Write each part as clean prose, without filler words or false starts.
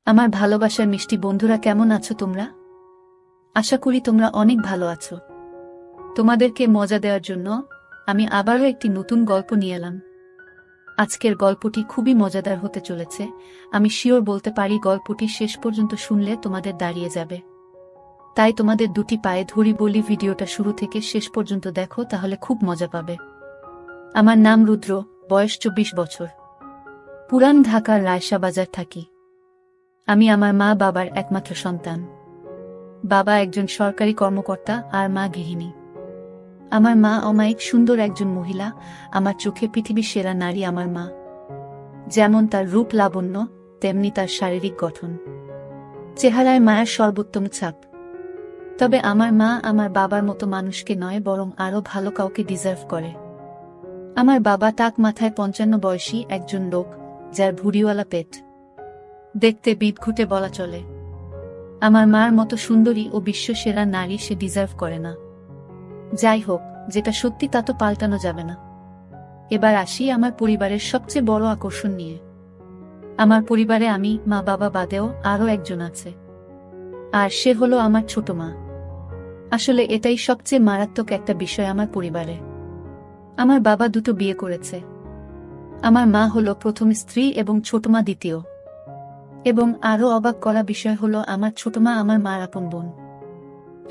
আমার ভালোবাসার মিষ্টি বন্ধুরা, কেমন আছো তোমরা? আশা করি তোমরা অনেক ভালো আছো। তোমাদেরকে মজা দেওয়ার জন্য আমি আবারও একটি নতুন গল্প নিয়ে এলাম। আজকের গল্পটি খুবই মজাদার হতে চলেছে। আমি শিওর বলতে পারি গল্পটি শেষ পর্যন্ত শুনলে তোমাদের দাঁড়িয়ে যাবে। তাই তোমাদের দুটি পায়ে ধরি বলি, ভিডিওটা শুরু থেকে শেষ পর্যন্ত দেখো, তাহলে খুব মজা পাবে। আমার নাম রুদ্র, বয়স 24 বছর। পুরান ঢাকার রায়সা বাজার থাকি। আমি আমার মা বাবার একমাত্র সন্তান। বাবা একজন সরকারি কর্মকর্তা আর মা গৃহিণী। আমার মা অমায়িক সুন্দর একজন মহিলা। আমার চোখে পৃথিবীর সেরা নারী আমার মা। যেমন তার রূপ লাবণ্য, তেমনি তার শারীরিক গঠন। চেহারায় মায়ের সর্বোত্তম ছাপ। তবে আমার মা আমার বাবার মতো মানুষকে নয়, বরং আরও ভালো কাউকে ডিজার্ভ করে। আমার বাবা টাক মাথায় 55 বয়সী একজন লোক, যার ভুঁড়িওয়ালা পেট। দেখতে বিদঘুটে বলা চলে। আমার মার মতো সুন্দরী ও বিশ্বসেরা নারী সে ডিজার্ভ করে না। যাই হোক, যেটা সত্যি তা তো পাল্টানো যাবে না। এবার আসি আমার পরিবারের সবচেয়ে বড় আকর্ষণ নিয়ে। আমার পরিবারে আমি, মা বাবা বাদেও আরও একজন আছে। আর সে হলো আমার ছোট মা। আসলে এটাই সবচেয়ে মারাত্মক একটা বিষয় আমার পরিবারে। আমার বাবা দুটো বিয়ে করেছে। আমার মা হলো প্রথম স্ত্রী এবং ছোট মা দ্বিতীয়। এবং আরও অবাক করা বিষয় হলো আমার ছোট মা আমার মার আপন বোন।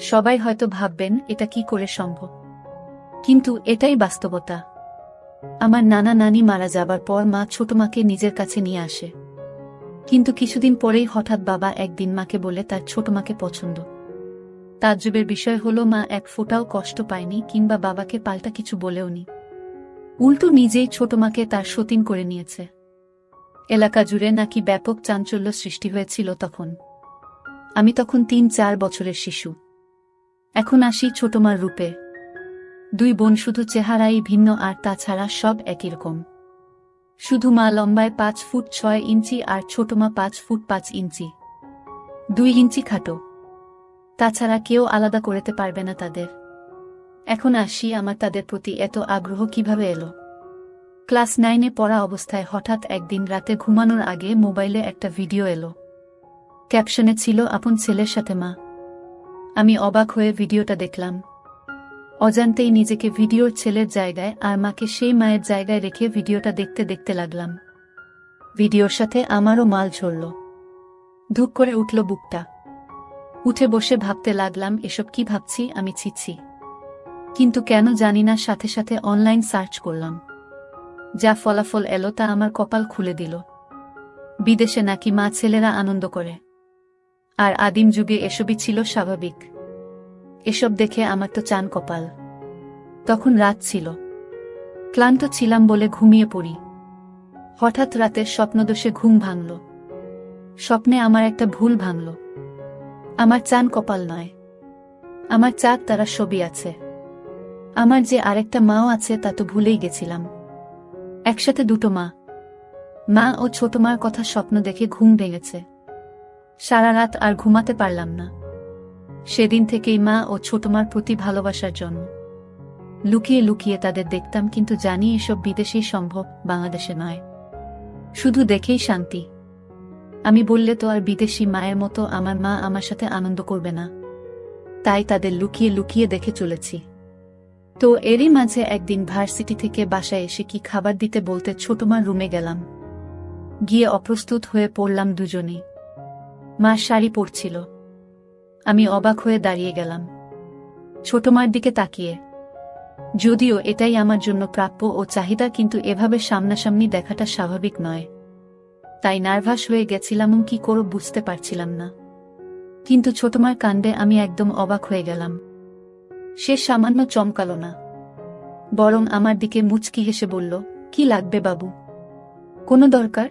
সবাই হয়তো ভাববেন এটা কি করে সম্ভব, কিন্তু এটাই বাস্তবতা। আমার নানা নানি মারা যাবার পর মা ছোট মাকে নিজের কাছে নিয়ে আসে। কিন্তু কিছুদিন পরেই হঠাৎ বাবা একদিন মাকে বলে তার ছোট মাকে পছন্দ। তাজ্জবের বিষয় হলো মা এক ফোঁটাও কষ্ট পায়নি কিংবা বাবাকে পাল্টা কিছু বলেওনি। উল্টো নিজেই ছোট মাকে তার সতীন করে নিয়েছে। এলাকা জুড়ে নাকি ব্যাপক চাঞ্চল্য সৃষ্টি হয়েছিল তখন। আমি তখন 3-4 বছরের শিশু। এখন আসি ছোট মার রূপে। দুই বোন শুধু চেহারাই ভিন্ন, আর তাছাড়া সব একই রকম। শুধু মা লম্বায় 5 ফুট 6 ইঞ্চি আর ছোট মা 5 ফুট 5 ইঞ্চি, 2 ইঞ্চি খাটো। তাছাড়া কেউ আলাদা করতে পারবে না তাদের। এখন আসি আমার তাদের প্রতি এত আগ্রহ কিভাবে এলো। ক্লাস 9-এ পড়া অবস্থায় হঠাৎ একদিন রাতে ঘুমানোর আগে মোবাইলে একটা ভিডিও এলো। ক্যাপশনে ছিল আপন ছেলের সাথে মা। আমি অবাক হয়ে ভিডিওটা দেখলাম। অজান্তেই নিজেকে ভিডিওর ছেলের জায়গায় আর মাকে সেই মায়ের জায়গায় রেখে ভিডিওটা দেখতে দেখতে লাগলাম। ভিডিওর সাথে আমারও মাল ঝরল। ধুক করে উঠল বুকটা। উঠে বসে ভাবতে লাগলাম, এসব কি ভাবছি আমি, ছিছি। কিন্তু কেন জানি না সাথে সাথে অনলাইন সার্চ করলাম। যা ফলাফল এলো তা আমার কপাল খুলে দিল। বিদেশে নাকি মা ছেলেরা আনন্দ করে, আর আদিম যুগে এসবই ছিল স্বাভাবিক। এসব দেখে আমার তো চান কপাল। তখন রাত ছিল, ক্লান্ত ছিলাম বলে ঘুমিয়ে পড়ি। হঠাৎ রাতের স্বপ্নদোষে ঘুম ভাঙল। স্বপ্নে আমার একটা ভুল ভাঙল। আমার চান কপাল নয়, আমার চাঁদ তারা ছবি আছে। আমার যে আরেকটা মাও আছে তা তো ভুলেই গেছিলাম। একসাথে দুটো মা। মা ও ছোট মার কথা স্বপ্ন দেখে ঘুম ভেঙেছে। সারা রাত আর ঘুমাতে পারলাম না। সেদিন থেকেই মা ও ছোট মার প্রতি ভালোবাসার জন্য লুকিয়ে লুকিয়ে তাদের দেখতাম, কিন্তু জানি এসব বিদেশেই সম্ভব, বাংলাদেশে নয়। শুধু দেখেই শান্তি। আমি বললে তো আর বিদেশি মায়ের মতো আমার মা আমার সাথে আনন্দ করবে না। তাই তাদের লুকিয়ে লুকিয়ে দেখে চলেছি। তো এরই মাঝে একদিন ভার্সিটি থেকে বাসায় এসে কি খাবার দিতে বলতে ছোট মার রুমে গেলাম। গিয়ে অপ্রস্তুত হয়ে পড়লাম দুজনেই। মা শাড়ি পরছিল। আমি অবাক হয়ে দাঁড়িয়ে গেলাম ছোট মার দিকে তাকিয়ে। যদিও এটাই আমার জন্য প্রাপ্য ও চাহিদা, কিন্তু এভাবে সামনাসামনি দেখাটা স্বাভাবিক নয়। তাই নার্ভাস হয়ে গেছিলাম, কি করব বুঝতে পারছিলাম না। কিন্তু ছোট মার কাণ্ডে আমি একদম অবাক হয়ে গেলাম। সে সামান্য চমকালো না, বরং আমার দিকে মুচকি হেসে বলল, কি লাগবে বাবু? কোনো দরকার?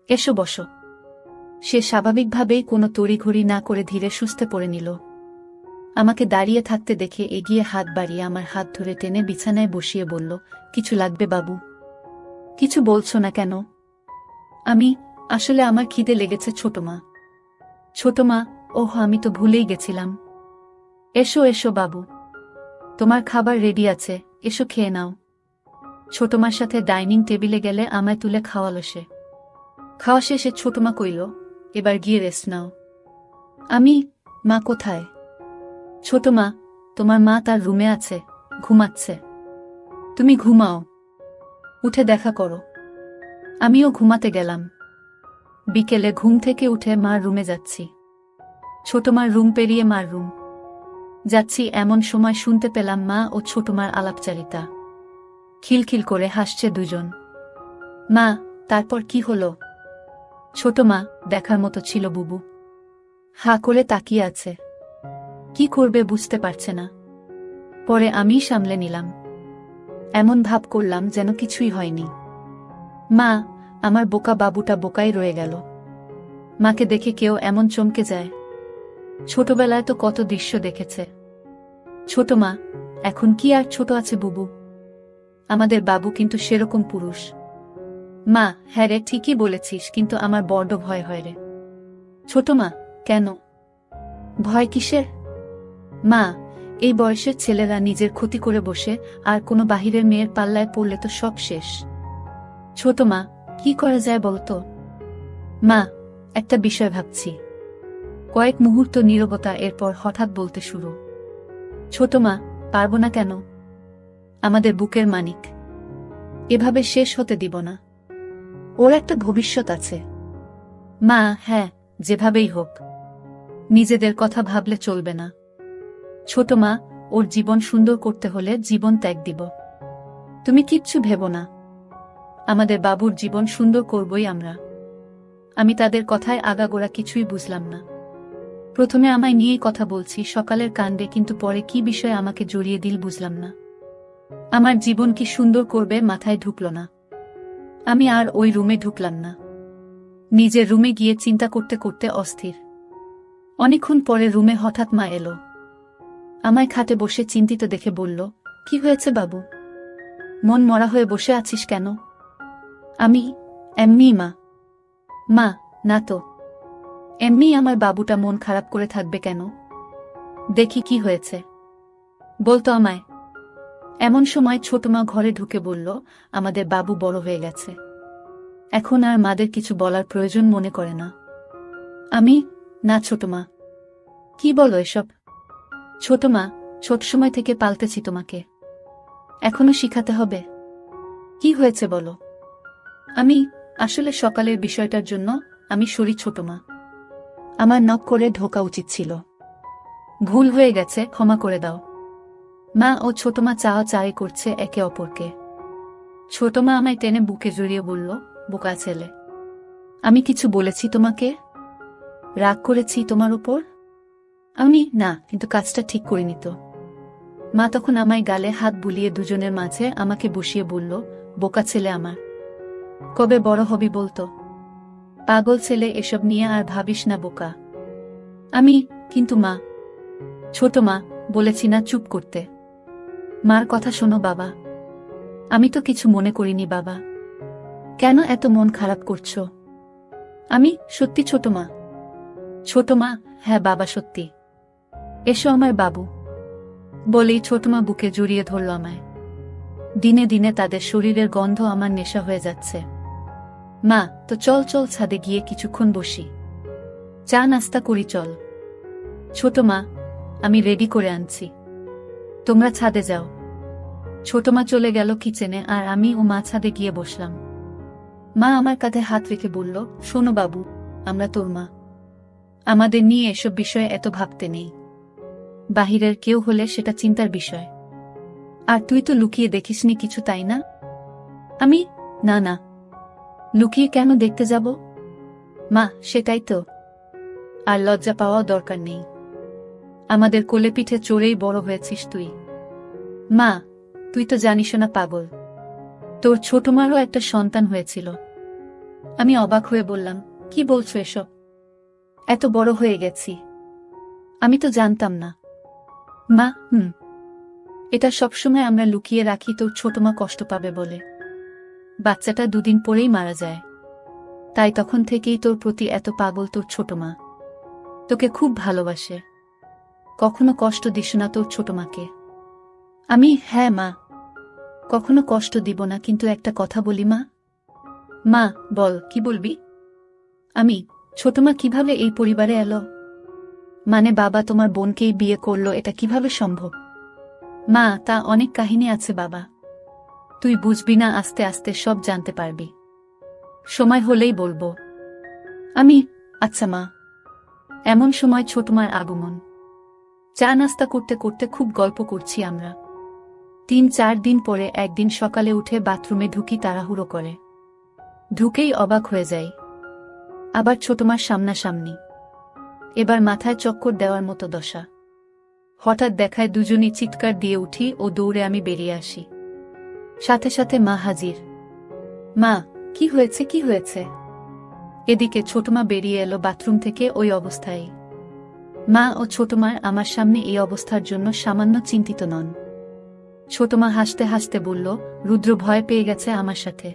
এসো বসো। সে স্বাভাবিকভাবেই কোনো তড়িঘড়ি না করে ধীরে সুস্থে পড়ে নিল। আমাকে দাঁড়িয়ে থাকতে দেখে এগিয়ে হাত বাড়িয়ে আমার হাত ধরে টেনে বিছানায় বসিয়ে বলল, কিছু লাগবে বাবু? কিছু বলছো না কেন? আসলে আমার খিদে লেগেছে ছোট মা। ছোট মা, ওহ আমি তো ভুলেই গেছিলাম। এসো এসো বাবু, তোমার খাবার রেডি আছে, এসো খেয়ে নাও। ছোট মার সাথে ডাইনিং টেবিলে গেলে আমায় তুলে খাওয়ালো সে। খাওয়া শেষে ছোট মা কইল, এবার গিয়ে রেস্ট নাও। আমি, মা কোথায়? ছোট মা, তোমার মা তার রুমে আছে, ঘুমাচ্ছে। তুমি ঘুমাও, উঠে দেখা করো। আমিও ঘুমাতে গেলাম। বিকেলে ঘুম থেকে উঠে মার রুমে যাচ্ছি। ছোট মার রুম পেরিয়ে মার রুম যাচ্ছি, এমন সময় শুনতে পেলাম মা ও ছোট মার আলাপচারিতা। খিলখিল করে হাসছে দুজন। মা, তারপর কি হলো? ছোট মা, দেখার মতো ছিল বুবু। হা করে তাকিয়ে আছে, কি করবে বুঝতে পারছে না। পরে আমি সামলে নিলাম, এমন ভাব করলাম যেন কিছুই হয়নি। মা, আমার বোকা বাবুটা বোকাই রয়ে গেল। মাকে দেখে কেউ এমন চমকে যায়? ছোটবেলায় তো কত দৃশ্য দেখেছে। ছোট মা, এখন কি আর ছোট আছে বুবু? আমাদের বাবু কিন্তু সেরকম পুরুষ। মা, হ্যাঁ রে, ঠিকই বলেছিস, কিন্তু আমার বড্ড ভয় হয় রে। ছোট মা, কেন ভয় কিসের? মা, এই বয়সের ছেলেরা নিজের ক্ষতি করে বসে, আর কোনো বাহিরের মেয়ের পাল্লায় পড়লে তো সব শেষ। ছোট মা, কি করা যায় বলতো? মা, একটা বিষয় ভাবছি। কয়েক মুহূর্ত নীরবতা, এরপর হঠাৎ বলতে শুরু। ছোট মা, পারব না কেন? আমাদের বুকের মানিক এভাবে শেষ হতে দিব না। ওর একটা ভবিষ্যৎ আছে। মা, হ্যাঁ, যেভাবেই হোক। নিজেদের কথা ভাবলে চলবে না। ছোট মা, ওর জীবন সুন্দর করতে হলে জীবন ত্যাগ দিব। তুমি কিচ্ছু ভেবো না, আমাদের বাবুর জীবন সুন্দর করবই আমরা। আমি তাদের কথায় আগাগোড়া কিছুই বুঝলাম না। প্রথমে আমায় নিয়েই কথা বলছি সকালের কাণ্ডে, কিন্তু পরে কি বিষয়ে আমাকে জড়িয়ে দিল বুঝলাম না। আমার জীবন কি সুন্দর করবে মাথায় ঢুকল না। আমি আর ওই রুমে ঢুকলাম না। নিজের রুমে গিয়ে চিন্তা করতে করতে অস্থির। অনেকক্ষণ পরে রুমে হঠাৎ মা এলো। আমায় খাটে বসে চিন্তিত দেখে বলল, কি হয়েছে বাবু? মন মরা হয়ে বসে আছিস কেন? আমি, এমনি মা। মা, না তো, এমনি আমার বাবুটা মন খারাপ করে থাকবে কেন? দেখি কি হয়েছে, বলতো আমায়। এমন সময় ছোট মা ঘরে ঢুকে বলল, আমাদের বাবু বড় হয়ে গেছে, এখন আর মাদের কিছু বলার প্রয়োজন মনে করে না। আমি, না ছোট মা, কি বলো এসব? ছোট মা, ছোট সময় থেকে পালতেছি তোমাকে, এখনো শিখাতে হবে? কি হয়েছে বলো? আমি, আসলে সকালের বিষয়টার জন্য আমি সরি ছোট মা। আমার নক করে ঢোকা উচিত ছিল, ভুল হয়ে গেছে, ক্ষমা করে দাও। মা ও ছোট মা চাওয়া চাই করছে একে অপরকে। ছোট মা আমায় টেনে বুকে জড়িয়ে বলল, বোকা ছেলে, আমি কিছু বলেছি তোমাকে? রাগ করেছি তোমার উপর? আমি, না, কিন্তু কাজটা ঠিক করিনি তো। মা তখন আমায় গালে হাত বুলিয়ে দুজনের মাঝে আমাকে বসিয়ে বলল, বোকা ছেলে আমার, কবে বড় হবি বলতো? পাগল ছেলে, এসব নিয়ে আর ভাবিস না বোকা। আমি, কিন্তু মা। ছোট মা, বলেছি না চুপ করতে। মার কথা শোনো বাবা। আমি তো কিছু মনে করিনি বাবা, কেন এত মন খারাপ করছো? আমি, সত্যি ছোট মা। ছোট মা, হ্যাঁ বাবা সত্যি, এসো আমার বাবু। বলেই ছোট মা বুকে জড়িয়ে ধরল আমায়। দিনে দিনে তাদের শরীরের গন্ধ আমার নেশা হয়ে যাচ্ছে। মা, তো চল চল ছাদে গিয়ে কিছুক্ষণ বসি, চা নাস্তা করি চল। ছোট মা, আমি রেডি করে আনছি, তোমরা ছাদে যাও। ছোট মা চলে গেল কিচেনে, আর আমি ও মা ছাদে গিয়ে বসলাম। মা আমার কাঁধে হাত রেখে বলল, শোনো বাবু, আমরা তোর মা, আমাদের নিয়ে এসব বিষয়ে এত ভাবতে নেই। বাহিরের কেউ হলে সেটা চিন্তার বিষয়। আর তুই তো লুকিয়ে দেখিসনি কিছু, তাই না? আমি, না না, লুকিয়ে কেন দেখতে যাব? মা, সেটাই তো, আর লজ্জা পাওয়াও দরকার নেই। আমাদের কোলে পিঠে চড়েই বড় হয়েছিস তুই। মা, তুই তো জানিস না পাগল, তোর ছোট মারও একটা সন্তান হয়েছিল। আমি অবাক হয়ে বললাম, কি বলছো এসব? এত বড় হয়ে গেছি, আমি তো জানতাম না। মা, এটা সবসময় আমরা লুকিয়ে রাখি তোর ছোট মা কষ্ট পাবে বলে। বাচ্চাটা দুদিন পরেই মারা যায়, তাই তখন থেকেই তোর প্রতি এত পাগল তোর ছোট মা। তোকে খুব ভালোবাসে, কখনো কষ্ট দিস না তোর ছোট মাকে। আমি, হ্যাঁ মা, কখনো কষ্ট দিব না, কিন্তু একটা কথা বলি মা। মা, বল, কি বলবি? আমি, ছোট মা কিভাবে এই পরিবারে এলো? মানে বাবা তোমার বোনকেই বিয়ে করলো, এটা কিভাবে সম্ভব? মা, তা অনেক কাহিনী আছে বাবা। তুই বুঝবি না, আস্তে আস্তে সব জানতে পারবি। সময় হলেই বলবো। আচ্ছা মা। এমন সময় ছোট মার আগমন। চা নাস্তা করতে করতে খুব গল্প করছি আমরা। 3-4 দিন পরে একদিন সকালে উঠে বাথরুমে ঢুকি তাড়াহুড়ো করে। ঢুকেই অবাক হয়ে যাই। আবার ছোট মার সামনাসামনি। এবার মাথায় চক্কর দেওয়ার মতো দশা। হঠাৎ দেখায় দুজনই চিৎকার দিয়ে উঠি ও দৌড়ে আমি বেরিয়ে আসি। সাথে সাথে মা হাজির। মা, কি হয়েছে কি হয়েছে? এদিকে ছোট মা বেরিয়ে এলো বাথরুম থেকে ওই অবস্থায়। মা ও ছোট মার আমার সামনে এই অবস্থার জন্য সামান্য চিন্তিত নন। ছোট মা হাসতে হাসতে বলল, রুদ্র ভয় পেয়ে গেছে আমার সাথে।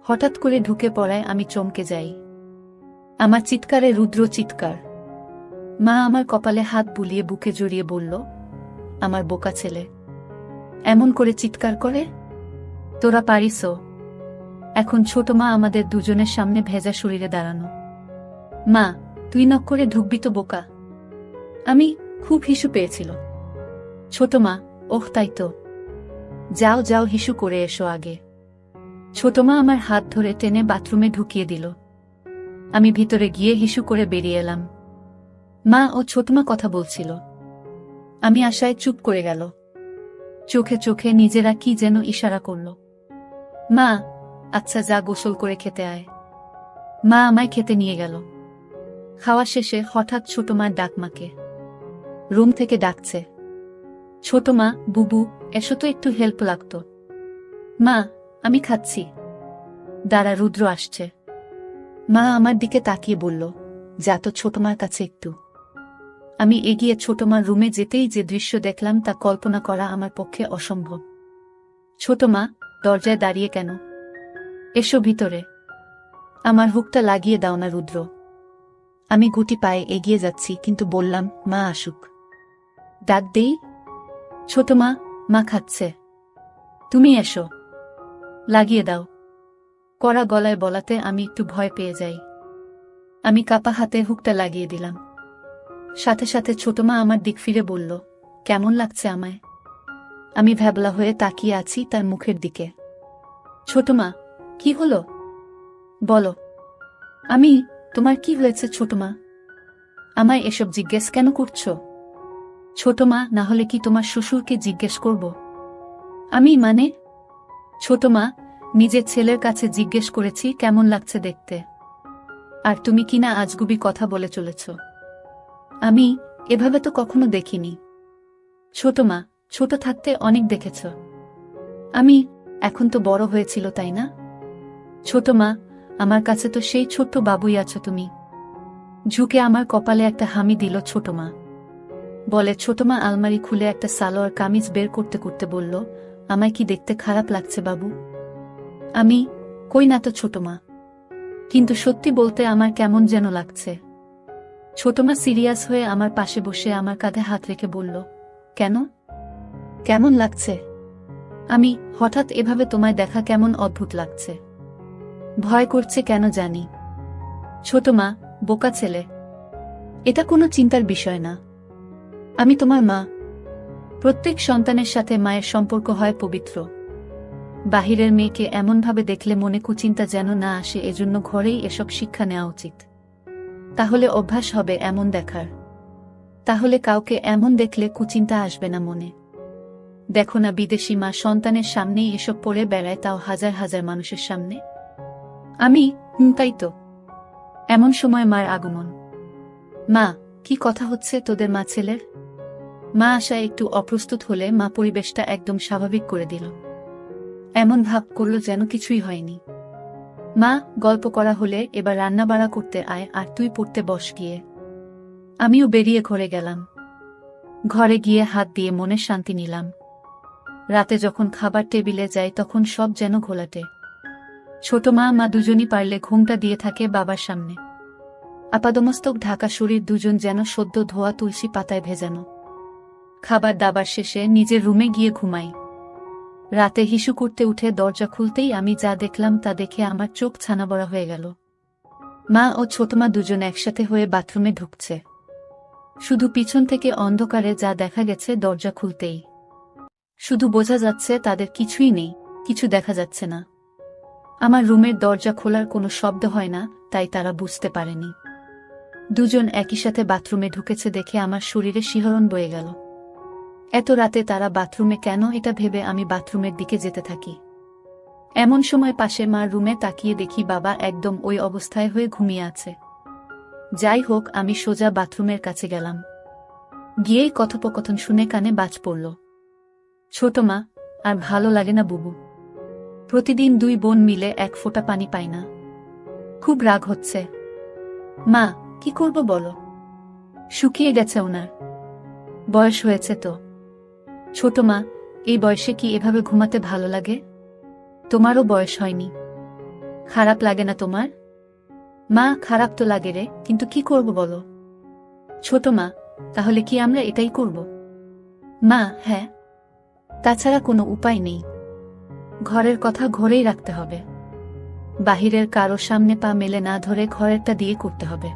হঠাৎ করে ঢুকে পড়ায় আমি চমকে যাই। আমার চিৎকারে রুদ্র চিৎকার। মা আমার কপালে হাত বুলিয়ে বুকে জড়িয়ে বলল, আমার বোকা ছেলে এমন করে চিৎকার করে? তোরা পারিসও? এখন ছোট মা আমাদের দুজনের সামনে ভেজা শরীরে দাঁড়ানো। মা, তুই নক করে ঢুকবি তো বোকা। আমি খুব হিসু পেয়েছিল। ছোট মা, ওহ তাই তো। যাও যাও, হিসু করে এসো আগে। ছোট মা আমার হাত ধরে টেনে বাথরুমে ঢুকিয়ে দিল। আমি ভিতরে গিয়ে হিসু করে বেরিয়ে এলাম। মা ও ছোট মা কথা বলছিল। আমি আশায় চুপ করে গেল। চোখে চোখে নিজেরা কি যেন ইশারা করল। মা, আচ্ছা যা গোসল করে খেতে আয়। মা আমায় খেতে নিয়ে গেল। খাওয়া শেষে হঠাৎ ছোট মার ডাক মাকে। রুম থেকে ডাকছে, ছোট মা, বুবু, এসো তো, একটু হেল্প লাগতো। মা, আমি খাচ্ছি। দাঁড়া, রুদ্র আসছে। মা আমার দিকে তাকিয়ে বলল, যা তো ছোট মার কাছে একটু। আমি এগিয়ে ছোট মার রুমে যেতেই যে দৃশ্য দেখলাম তা কল্পনা করা আমার পক্ষে অসম্ভব। ছোট মা, দরজায় দাঁড়িয়ে কেন? এসো ভিতরে। আমার হুকটা লাগিয়ে দাও না রুদ্র। আমি গুটি পায়ে এগিয়ে যাচ্ছি, কিন্তু বললাম, মা আসুক। ডাক দেই? ছোট মা, মা খাচ্ছে। তুমি এসো। লাগিয়ে দাও। কড়া গলায় বলাতে আমি একটু ভয় পেয়ে যাই। আমি কাপা হাতে হুকটা লাগিয়ে দিলাম। সাথে সাথে ছোট মা আমার দিক ফিরে বলল, কেমন লাগছে আমায়? আমি ভ্যাবলা হয়ে তাকিয়ে আছি তার মুখের দিকে। ছোট মা, কি হলো? বলো। তোমার কি হয়েছে ছোট মা? আমায় এসব জিজ্ঞেস কেন করছো? ছোট মা, না হলে কি তোমার শ্বশুরকে জিজ্ঞেস করব? মানে? ছোট মা, নিজের ছেলের কাছে জিজ্ঞেস করেছি কেমন লাগছে দেখতে। আর তুমি কিনা আজগুবি কথা বলে চলেছ। আমি এভাবে তো কখনো দেখিনি। ছোট মা, ছোট থাকতে অনেক দেখেছ। এখন তো বড় হয়েছিল তাই না? ছোট মা, আমার কাছে তো সেই ছোট্ট বাবুই আছো তুমি। ঝুঁকে আমার কপালে একটা হামি দিল ছোট মা। বলে ছোট মা আলমারি খুলে একটা সালোয়ার কামিজ বের করতে করতে বলল, আমায় কি দেখতে খারাপ লাগছে বাবু? কই না তো ছোট মা, কিন্তু সত্যি বলতে আমার কেমন যেন লাগছে। ছোট মা সিরিয়াস হয়ে আমার পাশে বসে আমার কাঁধে হাত রেখে বলল, কেন? কেমন লাগছে? হঠাৎ এভাবে তোমায় দেখা কেমন অদ্ভুত লাগছে। ভয় করছে কেন জানি। ছোট মা, বোকা ছেলে, এটা কোনো চিন্তার বিষয় না। আমি তোমার মা। প্রত্যেক সন্তানের সাথে মায়ের সম্পর্ক হয় পবিত্র। বাহিরের মেয়েকে এমনভাবে দেখলে মনে কুচিন্তা যেন না আসে, এজন্য ঘরেই এসব শিক্ষা নেওয়া উচিত। তাহলে অভ্যাস হবে এমন দেখার। তাহলে কাউকে এমন দেখলে কুচিন্তা আসবে না মনে। দেখো না, বিদেশি মা সন্তানের সামনেই এসব পরে বেড়ায়, তাও হাজার হাজার মানুষের সামনে। তাই তো। এমন সময় মার আগমন। মা, কি কথা হচ্ছে তোদের মা ছেলের? মা আশায় একটু অপ্রস্তুত হলে মা পরিবেশটা একদম স্বাভাবিক করে দিল। এমন ভাব করল যেন কিছুই হয়নি। মা, গল্প করা হলে এবার রান্না বাড়া করতে আয়, আর তুই পড়তে বস গিয়ে। আমিও বেরিয়ে ঘরে গেলাম। ঘরে গিয়ে হাত দিয়ে মনের শান্তি নিলাম। রাতে যখন খাবার টেবিলে যাই তখন সব যেন ঘোলাটে। ছোট মা দুজনই পারলে ঘুমটা দিয়ে থাকে বাবার সামনে। আপাদমস্তক ঢাকা শরীর, দুজন যেন সদ্য ধোয়া তুলসী পাতায় ভেজানো। খাবার দাবার শেষে নিজের রুমে গিয়ে ঘুমাই। রাতে হিসু করতে উঠে দরজা খুলতেই আমি যা দেখলাম তা দেখে আমার চোখ ছানাবড়া হয়ে গেল। মা ও ছোটমা দুজন একসাথে হয়ে বাথরুমে ঢুকছে। শুধু পিছন থেকে অন্ধকারে যা দেখা গেছে দরজা খুলতেই। শুধু বোঝা যাচ্ছে তাদের কিছুই নেই, কিছু দেখা যাচ্ছে না। আমার রুমের দরজা খোলার কোনো শব্দ হয় না, তাই তারা বুঝতে পারেনি। দুজন একই সাথে বাথরুমে ঢুকেছে দেখে আমার শরীরে শিহরণ বয়ে গেল। এত রাতে তারা বাথরুমে কেন, এটা ভেবে আমি বাথরুমের দিকে যেতে থাকি। এমন সময় পাশে মার রুমে তাকিয়ে দেখি বাবা একদম ওই অবস্থায় হয়ে ঘুমিয়ে আছে। যাই হোক, আমি সোজা বাথরুমের কাছে গেলাম। গিয়েই কথোপকথন শুনে কানে বাজ পড়ল। ছোট মা, আর ভালো লাগে না বুবু। প্রতিদিন দুই বোন মিলে এক ফোঁটা পানি পাই না। খুব রাগ হচ্ছে। মা, কি করব বলো? শুকিয়ে গেছে ওনার। বয়স হয়েছে তো। ছোট মা, এই বয়সে কি এভাবে ঘুমাতে ভালো লাগে? তোমারও বয়স হয়নি। খারাপ লাগে না তোমার? মা, খারাপ তো লাগে রে, কিন্তু কি করব বলো? ছোট মা, তাহলে কি আমরা এটাই করব? মা, হ্যাঁ। তাছাড়া কোনো উপায় নেই। ঘরের কথা ঘরেই রাখতে হবে। বাহিরের কারো সামনে পা মেলে না ধরে ঘরেরটা দিয়ে করতে হবে।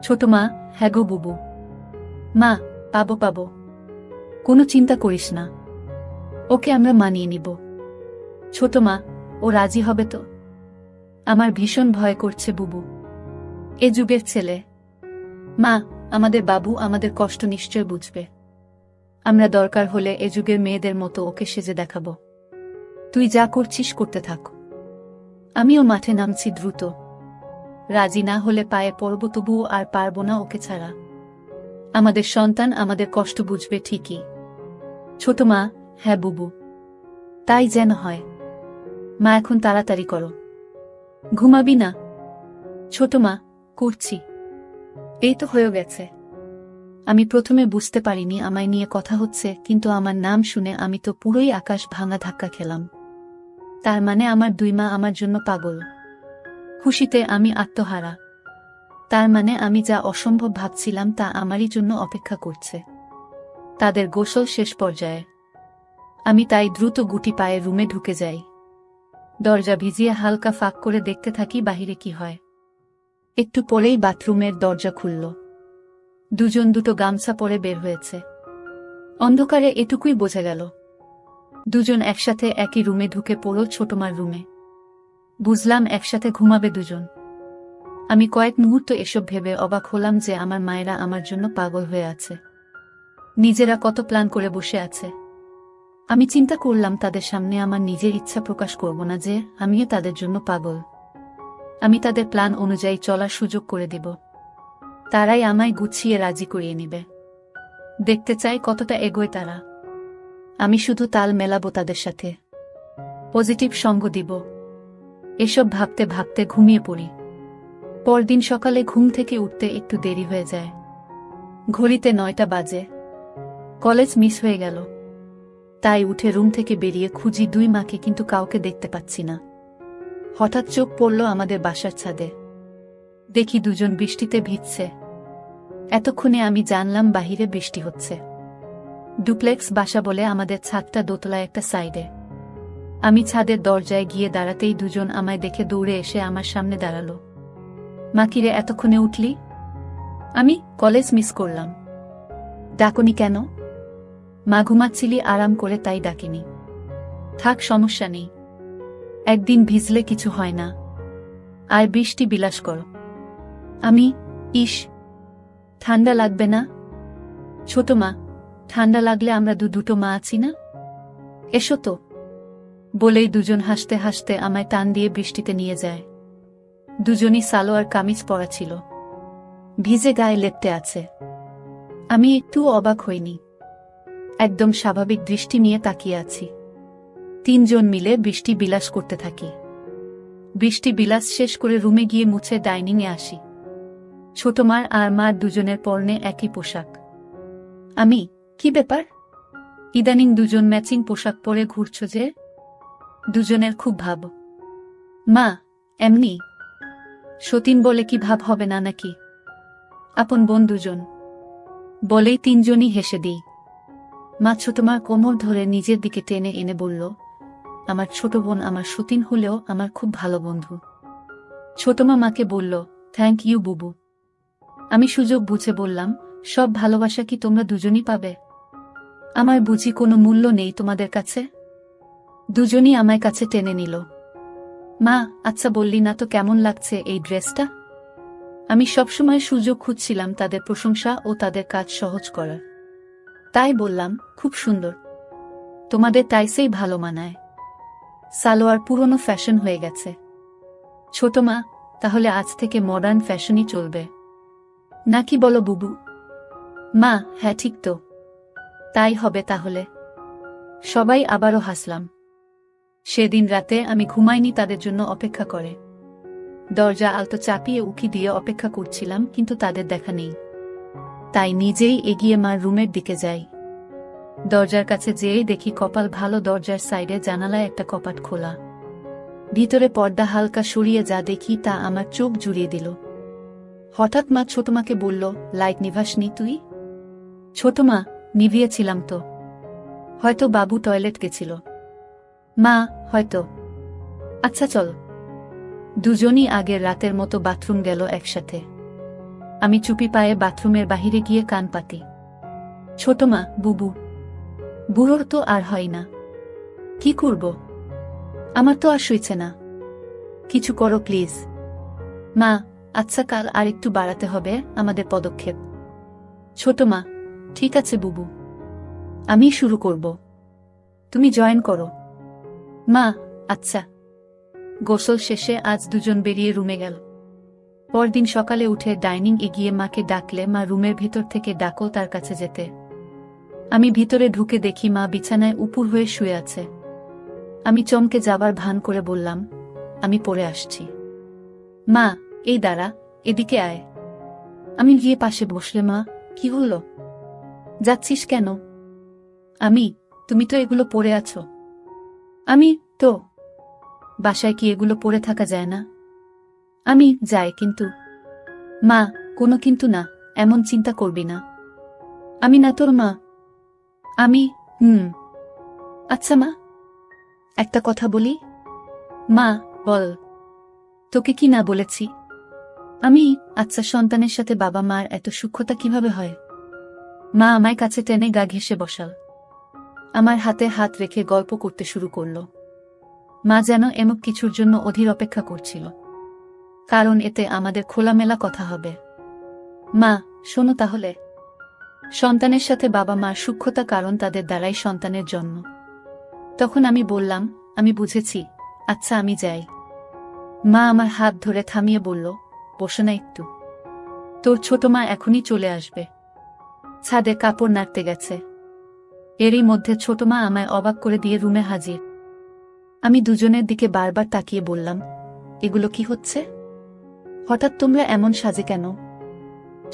ছোট মা, হ্যাঁ গো বুবু। মা, পাবো পাবো, কোনো চিন্তা করিস না, ওকে আমরা মানিয়ে নিব। ছোট মা, ও রাজি হবে তো? আমার ভীষণ ভয় করছে বুবু। এ যুগের ছেলে। মা, আমাদের বাবু আমাদের কষ্ট নিশ্চয় বুঝবে। আমরা দরকার হলে এ যুগের মেয়েদের মতো ওকে সেজে দেখাবো। তুই যা করছিস করতে থাক। আমিও মাঠে নামছি দ্রুত। রাজি না হলে পায়ে পড়ব, তবুও আর পারব না ওকে ছাড়া। আমাদের সন্তান আমাদের কষ্ট বুঝবে ঠিকই। ছোট মা, হ্যাঁ বুবু, তাই যেন হয়। মা, এখন তাড়াতাড়ি করো। ঘুমাবি না? ছোট মা, করছি। এই তো হয়ে গেছে। আমি প্রথমে বুঝতে পারিনি আমায় নিয়ে কথা হচ্ছে, কিন্তু আমার নাম শুনে আমি তো পুরোই আকাশ ভাঙা ধাক্কা খেলাম। তার মানে আমার দুই মা আমার জন্য পাগল। খুশিতে আমি আত্মহারা। তার মানে আমি যা অসম্ভব ভাবছিলাম তা আমারই জন্য অপেক্ষা করছে। তাদের গোসল শেষ পর্যায়ে। আমি তাই দ্রুত গুটি পায়ে রুমে ঢুকে যাই। দরজা ভিজিয়ে হালকা ফাঁক করে দেখতে থাকি বাহিরে কি হয়। একটু পরেই বাথরুমের দরজা খুলল। দুজন দুটো গামছা পরে বের হয়েছে। অন্ধকারে এটুকুই বোঝা গেল। দুজন একসাথে একই রুমে ঢুকে পড়ল, ছোটমার রুমে। বুঝলাম একসাথে ঘুমাবে দুজন। আমি কয়েক মুহূর্ত এসব ভেবে অবাক হলাম যে আমার মায়েরা আমার জন্য পাগল হয়ে আছে। নিজেরা কত প্ল্যান করে বসে আছে। আমি চিন্তা করলাম তাদের সামনে আমার নিজের ইচ্ছা প্রকাশ করব না যে আমিও তাদের জন্য পাগল। আমি তাদের প্ল্যান অনুযায়ী চলার সুযোগ করে দেব। তারাই আমায় গুছিয়ে রাজি করিয়ে নিবে। দেখতে চাই কতটা এগোয় তারা। আমি শুধু তাল মেলাবো তাদের সাথে, পজিটিভ সঙ্গ দিব। এসব ভাবতে ভাবতে ঘুমিয়ে পড়ি। পরদিন সকালে ঘুম থেকে উঠতে একটু দেরি হয়ে যায়। ঘড়িতে 9টা বাজে। কলেজ মিস হয়ে গেল। তাই উঠে রুম থেকে বেরিয়ে খুঁজি দুই মাকে, কিন্তু কাউকে দেখতে পাচ্ছি না। হঠাৎ চোখ পড়ল আমাদের বাসার ছাদে। দেখি দুজন বৃষ্টিতে ভিজছে। এতক্ষণে আমি জানলাম বাহিরে বৃষ্টি হচ্ছে। ডুপ্লেক্স বাসা বলে আমাদের ছাদটা দোতলায় একটা সাইডে। আমি ছাদের দরজায় গিয়ে দাঁড়াতেই দুজন আমায় দেখে দৌড়ে এসে আমার সামনে দাঁড়ালো। মা, কিরে এতক্ষণে উঠলি? আমি কলেজ মিস করলাম। ডাকনি কেন? মা, ঘুমাচ্ছিলি আরাম করে তাই ডাকিনি। থাক, সমস্যা নেই। একদিন ভিজলে কিছু হয় না। আর বৃষ্টি বিলাস করো। আমি, ইস, ঠান্ডা লাগবে না? ছোট মা, ঠান্ডা লাগলে আমরা দুটো মা আছি না? এসো তো। বলেই দুজন হাসতে হাসতে আমায় টান দিয়ে বৃষ্টিতে নিয়ে যায়। দুজনই সালোয়ার কামিজ পরা ছিল। ভিজে গায়ে লেপ্টে আছে। আমি একটুও অবাক হইনি। একদম স্বাভাবিক দৃষ্টি নিয়ে তাকিয়ে আছি। তিনজন মিলে বৃষ্টি বিলাস করতে থাকি। বৃষ্টি বিলাস শেষ করে রুমে গিয়ে মুছে ডাইনিংয়ে আসি। ছোটমার আর মার দুজনের পরনে একই পোশাক। আমি, কি ব্যাপার? ইদানিং দুজন ম্যাচিং পোশাক পরে ঘুরছ যে? দুজনের খুব ভাব। মা, এমনি। সতীন বলে কি ভাব হবে না নাকি? আপন বোন দুজন। বলেই তিনজনই হেসে দিই। মা ছোটমার কোমর ধরে নিজের দিকে টেনে এনে বলল, আমার ছোট বোন আমার সতীন হলেও আমার খুব ভালো বন্ধু। ছোটমা মাকে বলল, থ্যাংক ইউ বুবু। আমি সুযোগ বুঝে বললাম, সব ভালোবাসা কি তোমরা দুজনই পাবে? আমার বুঝি কোনো মূল্য নেই তোমাদের কাছে? দুজনই আমায় কাছে টেনে নিল। মা, আচ্ছা বললি না তো কেমন লাগছে এই ড্রেসটা? আমি সবসময় সুযোগ খুঁজছিলাম তাদের প্রশংসা ও তাদের কাজ সহজ করার। তাই বললাম, খুব সুন্দর। তোমাদের টাইসেই ভালো মানায়। সালোয়ার পুরনো ফ্যাশন হয়ে গেছে। ছোট মা, তাহলে আজ থেকে মডার্ন ফ্যাশনই চলবে নাকি বলো বুবু? মা, হ্যাঁ ঠিক তো, তাই হবে তাহলে। সবাই আবারও হাসলাম। সেদিন রাতে আমি ঘুমাইনি তাদের জন্য অপেক্ষা করে। দরজা আলতো চাপিয়ে উকি দিয়ে অপেক্ষা করছিলাম, কিন্তু তাদের দেখা নেই। তাই নিজেই এগিয়ে মার রুমের দিকে যাই। দরজার কাছে যেয়েই দেখি কপাল ভালো, দরজার সাইডে জানালায় একটা কপাট খোলা। ভিতরে পর্দা হালকা সরিয়ে যা দেখি তা আমার চোখ জুড়িয়ে দিল। হঠাৎ মা ছোটমাকে বলল, লাইট নিভাসনি তুই? ছোট মা, নিভিয়েছিলাম তো। হয়তো বাবু টয়লেট গেছিল। মা, হয়তো। আচ্ছা চল। দুজনই আগের রাতের মতো বাথরুম গেল একসাথে। আমি চুপি পায়ে বাথরুমের বাহিরে গিয়ে কান পাতি। ছোট মা, বুবু। বুড়োর তো আর হয় না। কি করব? আমার তো আর সইছে না। কিছু করো প্লিজ। মা, আচ্ছা কাল আর একটু বাড়াতে হবে আমাদের পদক্ষেপ। ছোট মা, ঠিক আছে বুবু, আমি শুরু করব, তুমি জয়েন করো। মা, আচ্ছা। গোসল শেষে আজ দুজন বেরিয়ে রুমে গেল। পরদিন সকালে উঠে ডাইনিং এগিয়ে মাকে ডাকলে মা রুমের ভিতর থেকে ডাকো তার কাছে যেতে। আমি ভিতরে ঢুকে দেখি মা বিছানায় উপুর হয়ে শুয়ে আছে। আমি চমকে যাবার ভান করে বললাম, আমি পড়ে আসছি। মা, এই দাঁড়া, এদিকে আয়। আমি গিয়ে পাশে বসলে মা, কি হলো? যাচ্ছিস কেন? তুমি তো এগুলো পরে আছো। আমি তো। বাসায় কি এগুলো পরে থাকা যায় না? আমি যাই, কিন্তু। মা, কোনো কিন্তু না, এমন চিন্তা করবি না। আমি না তোর মা। আমি আচ্ছা মা, একটা কথা বলি? মা, বল। তোকে কি না বলেছি? আচ্ছা, সন্তানের সাথে বাবা মার এত সূক্ষ্মতা কিভাবে হয়? মা আমায় কাছে টেনে গা ঘেঁষে বসাল। আমার হাতে হাত রেখে গল্প করতে শুরু করল। মা যেন এমন কিছুর জন্য অধীর অপেক্ষা করছিল, কারণ এতে আমাদের খোলামেলা কথা হবে। মা, শোনো তাহলে। সন্তানের সাথে বাবা মার সূক্ষ্মতা, কারণ তাদের দ্বারাই সন্তানের জন্ম। তখন আমি বললাম, আমি বুঝেছি, আচ্ছা আমি যাই। মা আমার হাত ধরে থামিয়ে বলল, বসো না একটু, তোর ছোট মা এখনই চলে আসবে। ছাদে কাপড় নাড়তে গেছে। এরই মধ্যে ছোট মা আমায় অবাক করে দিয়ে রুমে হাজির। আমি দুজনের দিকে বারবার তাকিয়ে বললাম, এগুলো কি হচ্ছে? হঠাৎ তোমরা এমন সাজে কেন?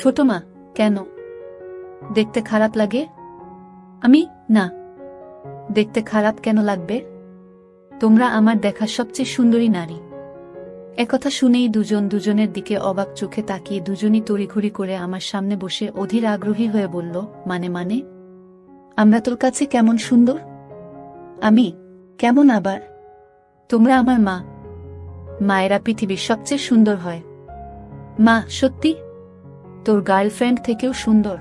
ছোট মা, কেন? দেখতে খারাপ লাগে? না। দেখতে খারাপ কেন লাগবে? তোমরা আমার দেখা সবচেয়ে সুন্দরী নারী। একথা শুনেই দুজন দুজনের দিকে অবাক চোখে তাকিয়ে দুজনই তড়িঘড়ি করে আমার সামনে বসে অধীর আগ্রহী হয়ে বলল, মানে আমরা তোর কাছে কেমন সুন্দর? কেমন আবার? তোমরা আমার মা। মায়েরা পৃথিবীর সবচেয়ে সুন্দর হয়। মা, সত্যি? তোর গার্লফ্রেন্ড থেকেও সুন্দর?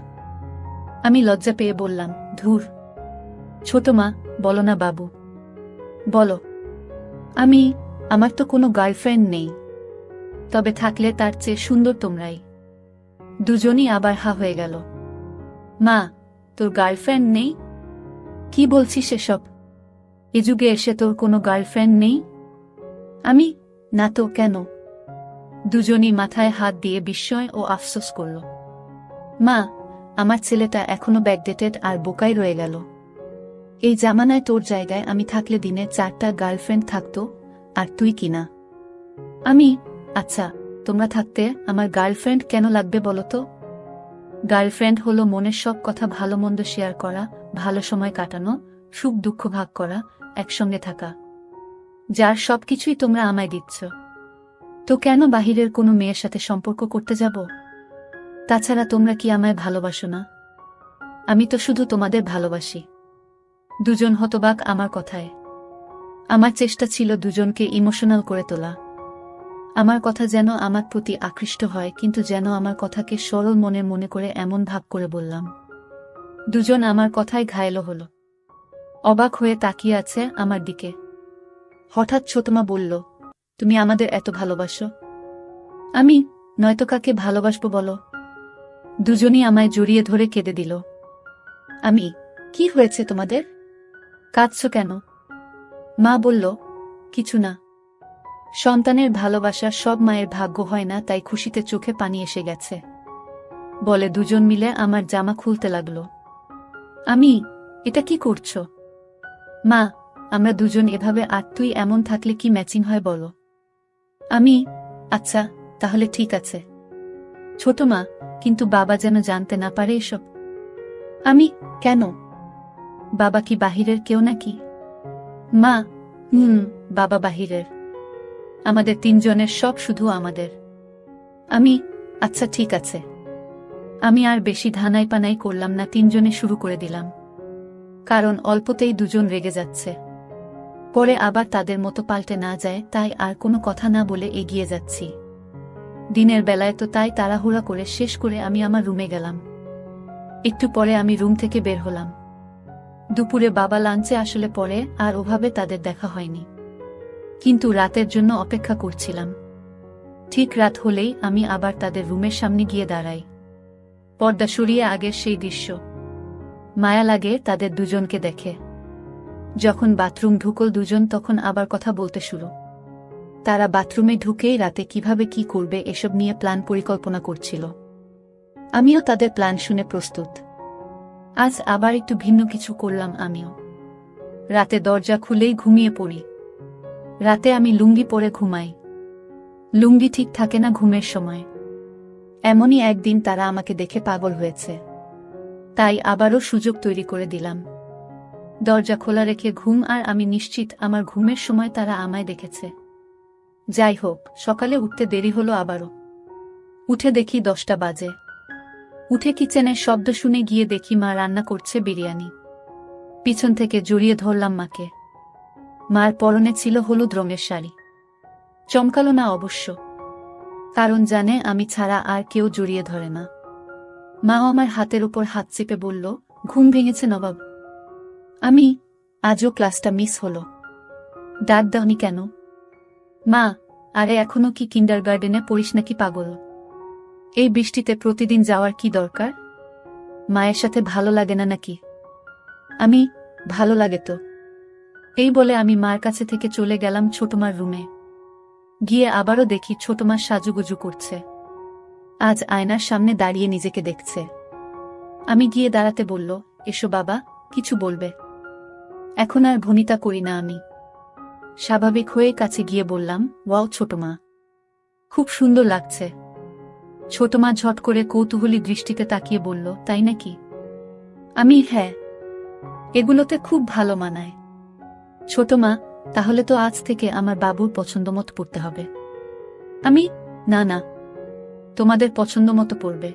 আমি লজ্জা পেয়ে বললাম, ধুর। ছোট মা, বলো না বাবু, বলো। আমার তো কোনো গার্লফ্রেন্ড নেই, তবে থাকলে তার চেয়ে সুন্দর তোমরাই। দুজনই আবার হা হয়ে গেল। মা, তোর গার্লফ্রেন্ড নেই? কি বলছিস এসব? এ যুগে এসে তোর কোনো গার্লফ্রেন্ড নেই? না তো, কেন? দুজনই মাথায় হাত দিয়ে বিস্ময় ও আফসোস করল। মা, আমার ছেলেটা এখনো ব্যাকডেটেড আর বোকাই রয়ে গেল। এই জামানায় তোর জায়গায় আমি থাকলে দিনে 4টা গার্লফ্রেন্ড থাকতো, আর তুই কিনা? আচ্ছা, তোমরা থাকতে আমার গার্লফ্রেন্ড কেন লাগবে বলো তো? গার্লফ্রেন্ড হলো মনের সব কথা ভালো মন্দ শেয়ার করা, ভালো সময় কাটানো, সুখ দুঃখ ভাগ করা, একসঙ্গে থাকা, যার সবকিছুই তোমরা আমায় দিচ্ছ। তো কেন বাহিরের কোনো মেয়ের সাথে সম্পর্ক করতে যাব? তাছাড়া তোমরা কি আমায় ভালোবাসো না? আমি তো শুধু তোমাদের ভালোবাসি। দুজন হতবাক আমার কথায়। আমার চেষ্টা ছিল দুজনকে ইমোশনাল করে তোলা। আমার কথা যেন আমার প্রতি আকৃষ্ট হয়, কিন্তু যেন আমার কথাকে সরল মনের মনে করে এমন ভাব করে বললাম। দুজন আমার কথায় ঘায়েল হল। অবাক হয়ে তাকিয়ে আছে আমার দিকে। হঠাৎ ছোটমা বলল, তুমি আমাদের এত ভালোবাসো? আমি, নয়তো কাকে ভালোবাসবো বলো? দুজনই আমায় জড়িয়ে ধরে কেঁদে দিল। আমি, কি হয়েছে তোমাদের? কাঁদছ কেন? মা বলল, কিছু না। সন্তানের ভালোবাসা সব মায়ের ভাগ্য হয় না, তাই খুশিতে চোখে পানি এসে গেছে, বলে দুজন মিলে আমার জামা খুলতে লাগলো। আমি, এটা কি করছো? মা, আমরা দুজন এভাবে আর তুই এমন থাকলে কি ম্যাচিং হয় বলো? আমি, আচ্ছা তাহলে ঠিক আছে। ছোট মা, কিন্তু বাবা যেন জানতে না পারে এসব। আমি, কেন? বাবা কি বাহিরের কেউ নাকি? মা, বাবা বাহিরের। আমাদের তিনজনের সব শুধু আমাদের। আমি, আচ্ছা ঠিক আছে। আমি আর বেশি ধানাই পানাই করলাম না, তিনজনে শুরু করে দিলাম। কারণ অল্পতেই দুজন রেগে যাচ্ছে, পরে আবার তাদের মতো পাল্টে না যায়, তাই আর কোনো কথা না বলে এগিয়ে যাচ্ছি। দিনের বেলায় তো তাই তাড়াহুড়া করে শেষ করে আমি আমার রুমে গেলাম। একটু পরে আমি রুম থেকে বের হলাম। দুপুরে বাবা লাঞ্চে আসলে পরে আর ওভাবে তাদের দেখা হয়নি, কিন্তু রাতের জন্য অপেক্ষা করছিলাম। ঠিক রাত হলেই আমি আবার তাদের রুমের সামনে গিয়ে দাঁড়াই। পর্দা সরিয়ে আগের সেই দৃশ্য। মায়া লাগে তাদের দুজনকে দেখে। যখন বাথরুম ঢুকল দুজন, তখন আবার কথা বলতে শুরু। তারা বাথরুমে ঢুকেই রাতে কিভাবে কি করবে এসব নিয়ে প্ল্যান পরিকল্পনা করছিল। আমিও তাদের প্ল্যান শুনে প্রস্তুত। আজ আবার একটু ভিন্ন কিছু করলাম আমিও। রাতে দরজা খুলেই ঘুমিয়ে পড়ি। রাতে আমি লুঙ্গি পরে ঘুমাই। লুঙ্গি ঠিক থাকে না ঘুমের সময়। এমনই একদিন তারা আমাকে দেখে পাগল হয়েছে, তাই আবারও সুযোগ তৈরি করে দিলাম। দরজা খোলা রেখে ঘুম, আর আমি নিশ্চিত আমার ঘুমের সময় তারা আমায় দেখেছে। যাই হোক, সকালে উঠতে দেরি হলো আবারও। উঠে দেখি 10টা বাজে। উঠে কিচেনের শব্দ শুনে গিয়ে দেখি মা রান্না করছে বিরিয়ানি। পিছন থেকে জড়িয়ে ধরলাম মাকে। মার পরনে ছিল হলুদ রঙের শাড়ি। চমকালো না অবশ্য, কারণ জানে আমি ছাড়া আর কেউ জড়িয়ে ধরে না। মাও আমার হাতের উপর হাত চেপে বলল, ঘুম ভেঙেছে নবাব? আমি, আজও ক্লাসটা মিস হলো। ডাক দাওনি কেন? মা, আরে এখনো কি কিন্ডারগার্ডেনে পড়িস নাকি পাগল? এই বৃষ্টিতে প্রতিদিন যাওয়ার কি দরকার? মায়ের সাথে ভালো লাগে না নাকি? আমি, ভালো লাগে তো। এই বলে আমি মার কাছে থেকে চলে গেলাম ছোটমার রুমে। গিয়ে আবারও দেখি ছোটমা সাজুগুজু করছে। আজ আয়নার সামনে দাঁড়িয়ে নিজেকে দেখছে। আমি গিয়ে দাঁড়াতে বলল, এসো বাবা, কিছু বলবে? এখন আর ভনিতা করি না আমি। স্বাভাবিক হয়ে কাছে গিয়ে বললাম, ওয়াও ছোটমা, খুব সুন্দর লাগছে। ছোটমা ঝট করে কৌতূহলী দৃষ্টিতে তাকিয়ে বলল, তাই নাকি? আমি, হ্যাঁ, এগুলোতে খুব ভালো মানায়। ছোটমা, তাহলে তো আজ থেকে আমার বাবুর পছন্দমতো পড়তে হবে। আমি, না না, তোমাদের পছন্দমতো পড়বে।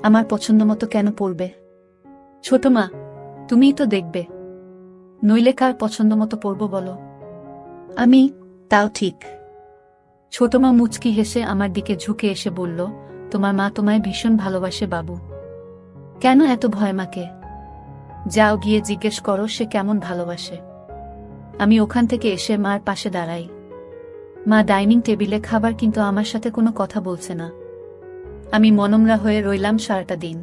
আমার পছন্দমতো কেন পড়বে? ছোটমা, তুমিই তো দেখবে, নইলে কার পছন্দমতো পড়ব বলো? আমি, তাও ঠিক। ছোটমা মুচকি হেসে আমার দিকে ঝুঁকে এসে বলল, তোমার মা তোমায় ভীষণ ভালোবাসে বাবু। কেন এত ভয় মাকে? যাও গিয়ে জিজ্ঞেস করো সে কেমন ভালোবাসে। আমি ওখান থেকে এসে মার পাশে দাঁড়াই। মা ডাইনিং টেবিলে খাবার, কিন্তু আমার সাথে কোনো কথা বলছে না। আমি মনমরা হয়ে রইলাম সারাটা দিন।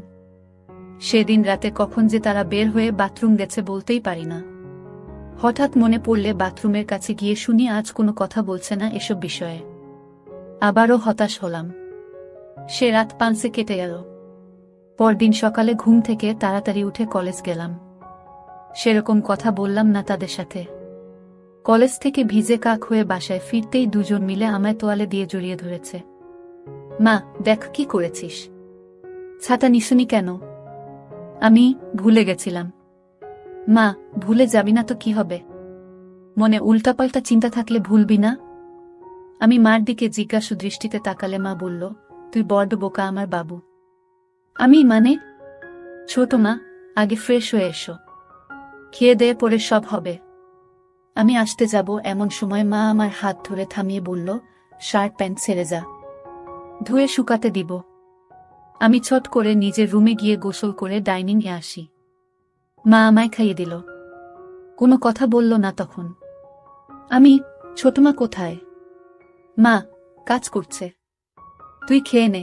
সেদিন রাতে কখন যে তারা বের হয়ে বাথরুম গেছে বলতেই পারি না। হঠাৎ মনে পড়লে বাথরুমের কাছে গিয়ে শুনি আজ কোনো কথা বলছে না এসব বিষয়ে। আবারও হতাশ হলাম। সে রাত 5 কেটে গেল। পরদিন সকালে ঘুম থেকে তাড়াতাড়ি উঠে কলেজ গেলাম। সেরকম কথা বললাম না তাদের সাথে। কলেজ থেকে ভিজে কাক হয়ে বাসায় ফিরতেই দুজন মিলে আমায় তোয়ালে দিয়ে জড়িয়ে ধরেছে। মা, দেখ কি করেছিস। ছাতা নিসুনি কেন? আমি, ভুলে গেছিলাম। মা, ভুলে যাবি না তো কি হবে? মনে উল্টাপাল্টা চিন্তা থাকলে ভুলবি না? আমি মার দিকে জিজ্ঞাসু দৃষ্টিতে তাকালে মা বলল, তুই বড্ড বোকা আমার বাবু। আমি, মানে? ছোট মা, আগে ফ্রেশ হয়ে এসো, খেয়ে দেয়ে পরে সব হবে। আমি আসতে যাব এমন সময় মা আমার হাত ধরে থামিয়ে বলল, শার্ট প্যান্ট ছেড়ে যা, ধুয়ে শুকাতে দিব। আমি ছট করে নিজের রুমে গিয়ে গোসল করে ডাইনিংয়ে আসি। মা আমায় খাইয়ে দিল। কোনো কথা বলল না তখন। আমি, ছোট মা কোথায়? মা, কাজ করছে, তুই খেয়ে নে।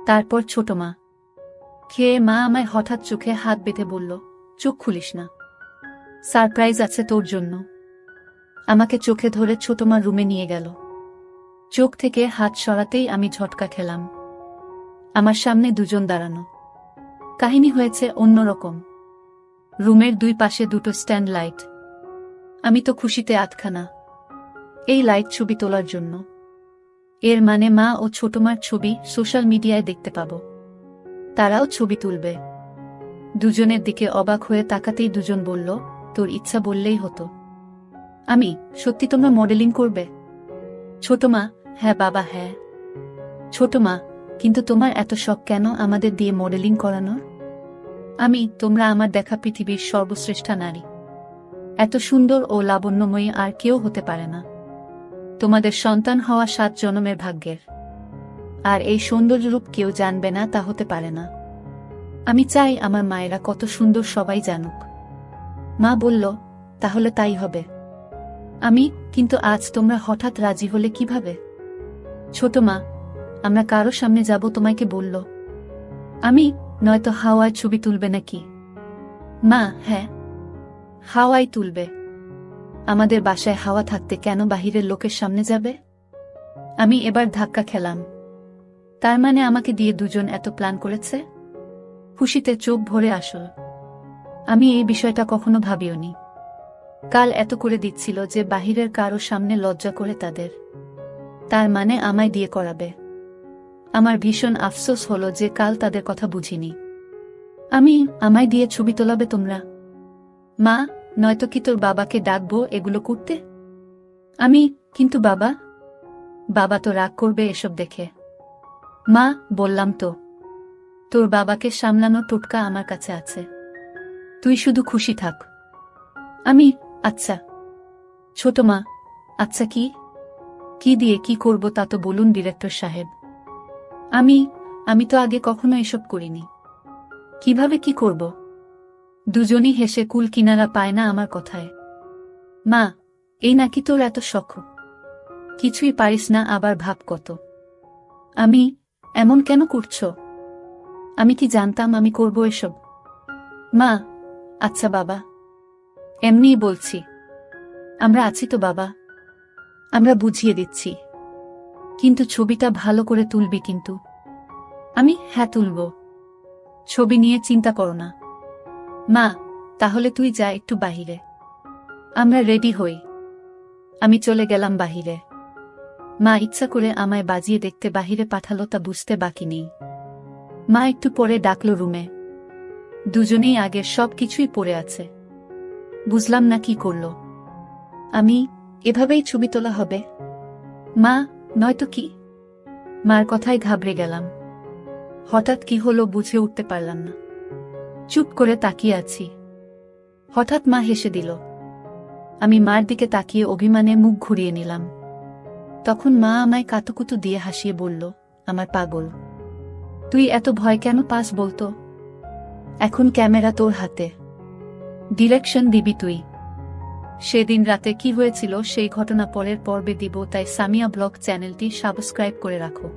তারপর ছোট মা। খেয়ে মা আমায় হঠাৎ চোখে হাত বেঁধে বলল, চোখ খুলিস না, সারপ্রাইজ আছে তোর জন্য। আমাকে চোখে ধরে ছোট মা রুমে নিয়ে গেল। চোখ থেকে হাত সরাতেই আমি ঝটকা খেলাম। আমার সামনে দুজন দাঁড়ানো। কাহিনী হয়েছে অন্যরকম। রুমের দুই পাশে দুটো স্ট্যান্ড লাইট। আমি তো খুশিতে আটখানা। এই লাইট ছবি তোলার জন্য। এর মানে মা ও ছোট মার ছবি সোশ্যাল মিডিয়ায় দেখতে পাব। তারাও ছবি তুলবে। দুজনের দিকে অবাক হয়ে তাকাতেই দুজন বলল, তোর ইচ্ছা বললেই হতো। আমি, সত্যি তোমরা মডেলিং করবে? ছোট মা, হ্যাঁ বাবা হ্যাঁ। ছোট মা, কিন্তু তোমার এত শখ কেন আমাদের দিয়ে মডেলিং করানোর? আমি, তোমরা আমার দেখা পৃথিবীর সর্বশ্রেষ্ঠা নারী। এত সুন্দর ও লাবণ্যময়ী আর কেউ হতে পারে না। তোমাদের সন্তান হওয়া 7 জনমের ভাগ্যের। আর এই সৌন্দর্য রূপ কেউ জানবে না, তা হতে পারে না। আমি চাই আমার মায়েরা কত সুন্দর সবাই জানুক। মা বলল, তাহলে তাই হবে। আমি, কিন্তু আজ তোমরা হঠাৎ রাজি হলে কিভাবে? ছোট মা, আমরা কারো সামনে যাব তোমাকে বলল। আমি, নয়তো হাওয়ায় ছবি তুলবে নাকি? মা, হ্যাঁ, হাওয়ায় তুলবে। আমাদের বাসায় হাওয়া থাকতে কেন বাহিরের লোকের সামনে যাবে? আমি এবার ধাক্কা খেলাম। তার মানে আমাকে দিয়ে দুজন এত প্ল্যান করেছে? খুশিতে চোখ ভরে আসল। আমি এই বিষয়টা কখনো ভাবিওনি। কাল এত করে দিচ্ছিল যে বাহিরের কারো সামনে লজ্জা করে তাদের। তার মানে আমায় দিয়ে করাবে। আমার ভীষণ আফসোস হলো যে কাল তাদের কথা বুঝিনি। আমি, আমায় দিয়ে ছবি তোলাবে তোমরা? মা, নয়তো কি তোর বাবাকে ডাকবো এগুলো করতে? আমি, কিন্তু বাবা। বাবা তো রাগ করবে এসব দেখে। মা, বললাম তো, তোর বাবাকে সামলানোর টোটকা আমার কাছে আছে। তুই শুধু খুশি থাক। আমি, আচ্ছা। ছোট মা, আচ্ছা কি? কি দিয়ে কি করব তা তো বলুন ডিরেক্টর সাহেব। আমি তো আগে কখনো এসব করিনি। কিভাবে কি করব? দুজনই হেসে কুল কিনারা পায় না আমার কথায়। মা, এই নাকি তোর এত শখ? কিছুই পারিস না আবার ভাব কত। আমি, এমন কেন করছো? আমি কি জানতাম আমি করব এসব? মা, আচ্ছা বাবা, এমনিই বলছি। আমরা আছি তো বাবা, আমরা বুঝিয়ে দিচ্ছি। কিন্তু ছবিটা ভালো করে তুলবি কিন্তু। আমি, হ্যাঁ তুলব। ছবি নিয়ে চিন্তা করো না। মা, তাহলে তুই যা একটু বাহিরে, আমরা রেডি হই। আমি চলে গেলাম বাহিরে। মা ইচ্ছা করে আমায় বাজিয়ে দেখতে বাহিরে পাঠালো তা বুঝতে বাকি নেই। মা একটু পরে ডাকল রুমে। দুজনেই আগের সব কিছুই পড়ে আছে। বুঝলাম না কি করল। আমি, এভাবেই ছবি তোলা হবে? মা, নয়তো কি? মার কথায় ঘাবড়ে গেলাম। হঠাৎ কি হলো বুঝে উঠতে পারলাম না। চুপ করে তাকিয়ে আছি। হঠাৎ মা হেসে দিল। আমি মার দিকে তাকিয়ে অভিমানে মুখ ঘুরিয়ে নিলাম। তখন মা আমায় কাতুকুতু দিয়ে হাসিয়ে বলল, আমার পাগল, তুই এত ভয় কেন পাস বলতো? এখন ক্যামেরা তোর হাতে, ডিরেকশন দিবি তুই। সেদিন রাতে কি হয়েছিল সেই ঘটনা পরের পর্বে দিব, তাই সামিয়া ব্লগ চ্যানেলটি সাবস্ক্রাইব করে রাখো।